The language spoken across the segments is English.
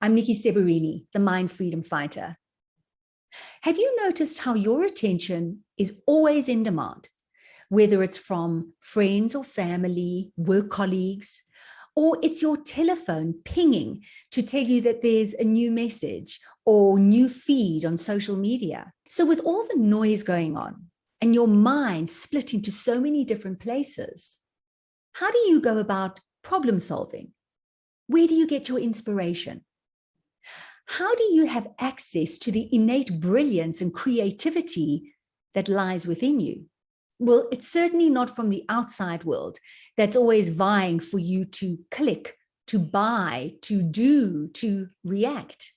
I'm Niki Seberini, the Mind Freedom Fighter. Have you noticed how your attention is always in demand, whether it's from friends or family, work colleagues, or it's your telephone pinging to tell you that there's a new message or new feed on social media? So with all the noise going on and your mind split into so many different places, how do you go about problem solving? Where do you get your inspiration? How do you have access to the innate brilliance and creativity that lies within you? Well, it's certainly not from the outside world that's always vying for you to click, to buy, to do, to react.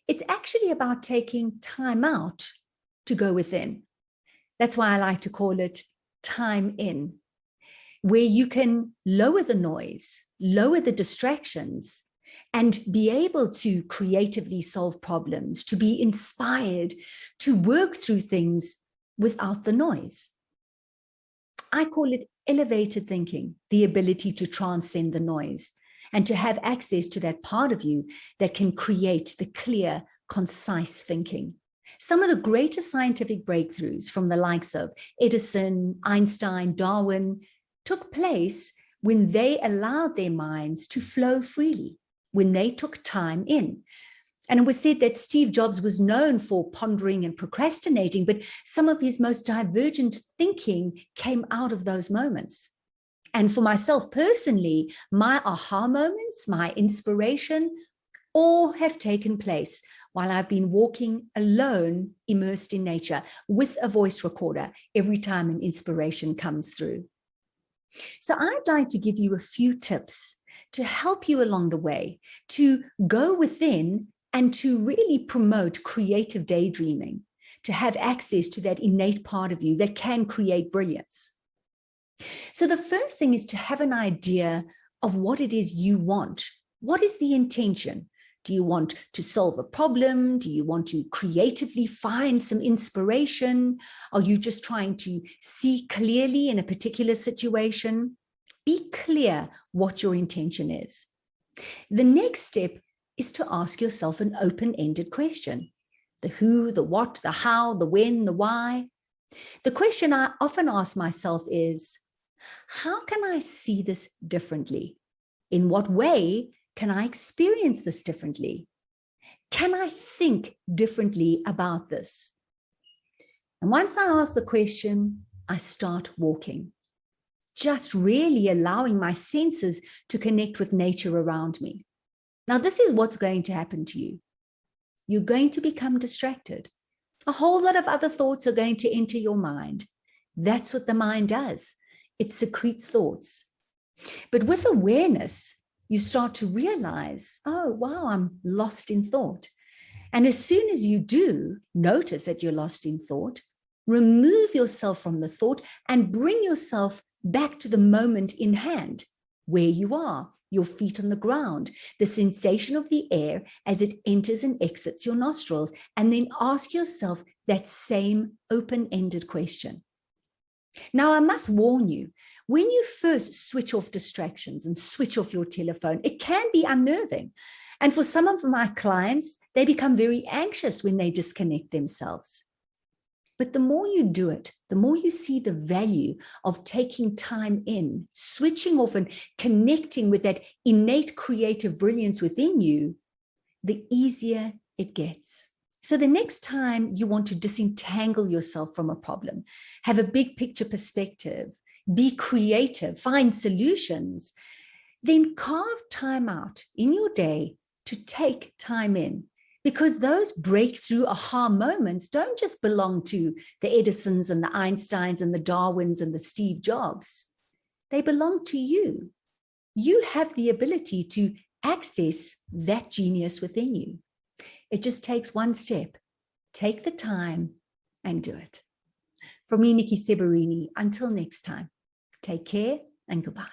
It's actually about taking time out to go within. That's why I like to call it time in, where you can lower the noise, lower the distractions, and be able to creatively solve problems, to be inspired, to work through things without the noise. I call it elevated thinking, the ability to transcend the noise and to have access to that part of you that can create the clear, concise thinking. Some of the greatest scientific breakthroughs from the likes of Edison, Einstein, Darwin took place when they allowed their minds to flow freely, when they took time in. And it was said that Steve Jobs was known for pondering and procrastinating, but some of his most divergent thinking came out of those moments. And for myself personally, my aha moments, my inspiration, all have taken place while I've been walking alone, immersed in nature, with a voice recorder every time an inspiration comes through. So I'd like to give you a few tips to help you along the way, to go within and to really promote creative daydreaming, to have access to that innate part of you that can create brilliance. So the first thing is to have an idea of what it is you want. What is the intention? Do you want to solve a problem? Do you want to creatively find some inspiration? Are you just trying to see clearly in a particular situation? Be clear what your intention is. The next step is to ask yourself an open-ended question. The who, the what, the how, the when, the why. The question I often ask myself is, how can I see this differently? In what way can I experience this differently? Can I think differently about this? And once I ask the question, I start walking, just really allowing my senses to connect with nature around me. Now, this is what's going to happen to you. You're going to become distracted. A whole lot of other thoughts are going to enter your mind. That's what the mind does. It secretes thoughts. But with awareness, you start to realize, oh, wow, I'm lost in thought. And as soon as you do notice that you're lost in thought, remove yourself from the thought and bring yourself back to the moment in hand, where you are, your feet on the ground, the sensation of the air as it enters and exits your nostrils, and then ask yourself that same open-ended question. Now, I must warn you, when you first switch off distractions and switch off your telephone, it can be unnerving. And for some of my clients, they become very anxious when they disconnect themselves. But the more you do it, the more you see the value of taking time in, switching off and connecting with that innate creative brilliance within you, the easier it gets. So the next time you want to disentangle yourself from a problem, have a big picture perspective, be creative, find solutions, then carve time out in your day to take time in. Because those breakthrough aha moments don't just belong to the Edisons and the Einsteins and the Darwins and the Steve Jobs. They belong to you. You have the ability to access that genius within you. It just takes one step. Take the time and do it. From me, Niki Seberini, until next time, take care and goodbye.